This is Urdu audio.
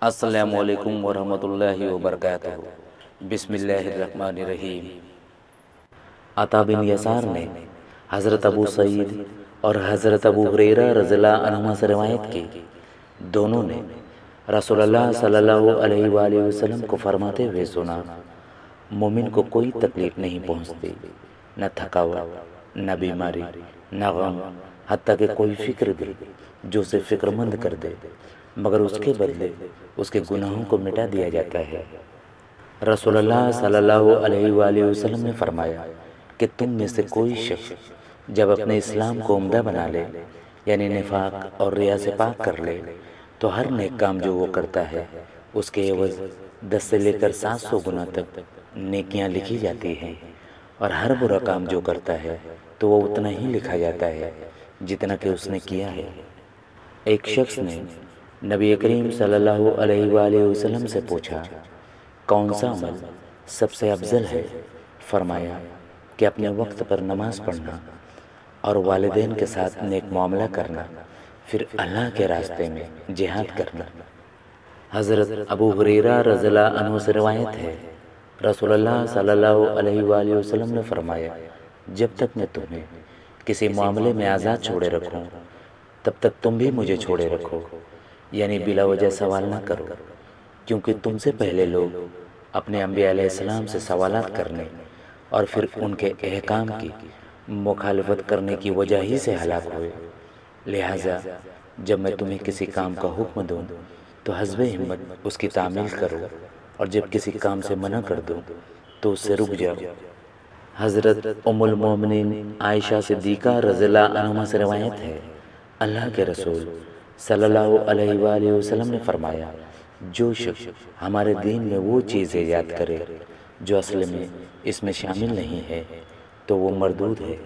السلام علیکم ورحمۃ اللہ وبرکاتہ۔ بسم اللہ الرحمن الرحیم۔ عطا بن یسار نے حضرت ابو سعید اور حضرت ابو ہریرہ رضی اللہ عنہما سے روایت کی، دونوں نے رسول اللہ صلی اللہ علیہ وآلہ وسلم کو فرماتے ہوئے سنا، مومن کو کوئی تکلیف نہیں پہنچتی، نہ تھکاوٹ، نہ بیماری، نہ غم، حتیٰ کہ کوئی فکر بھی جو اسے فکر مند کر دے، مگر اس کے بدلے اس کے گناہوں کو مٹا دیا جاتا ہے۔ رسول اللہ صلی اللہ علیہ وآلہ وسلم نے فرمایا کہ تم میں سے کوئی شخص جب اپنے اسلام کو عمدہ بنا لے، یعنی نفاق اور ریا سے پاک کر لے، تو ہر نیک کام جو وہ کرتا ہے اس کے عوض 10 سے لے کر 700 گنا تک نیکیاں لکھی جاتی ہیں، اور ہر برا کام جو کرتا ہے تو وہ اتنا ہی لکھا جاتا ہے جتنا کہ اس نے کیا ہے۔ ایک شخص نے نبی کریم صلی اللہ علیہ وآلہ وسلم سے پوچھا، کون سا عمل سب سے افضل ہے؟ فرمایا کہ اپنے وقت پر نماز پڑھنا اور والدین کے ساتھ نیک معاملہ کرنا، پھر اللہ کے راستے میں جہاد کرنا۔ حضرت ابو ہریرہ رضی اللہ عنہ سے روایت ہے، رسول اللہ صلی اللہ علیہ وآلہ وسلم نے فرمایا، جب تک میں تمہیں کسی معاملے میں آزاد چھوڑے رکھوں تب تک تم بھی مجھے چھوڑے رکھو، یعنی بلا وجہ سوال نہ کرو، کیونکہ تم سے پہلے لوگ اپنے انبیاء علیہ السلام سے سوالات کرنے اور پھر ان کے احکام کی مخالفت کرنے کی وجہ ہی سے ہلاک ہوئے۔ لہٰذا جب میں تمہیں کسی کام کا حکم دوں تو حسب ہمت اس کی تعمیل کرو، اور جب کسی کام سے منع کر دوں تو اس سے رک جاؤ۔ حضرت ام المومنین عائشہ صدیقہ رضی اللہ عنہا سے روایت ہے، اللہ کے رسول صلی اللہ علیہ وآلہ وسلم نے فرمایا، جو شخص ہمارے دین میں وہ چیز ایجاد کرے جو اصل میں اس میں شامل نہیں ہے تو وہ مردود ہے۔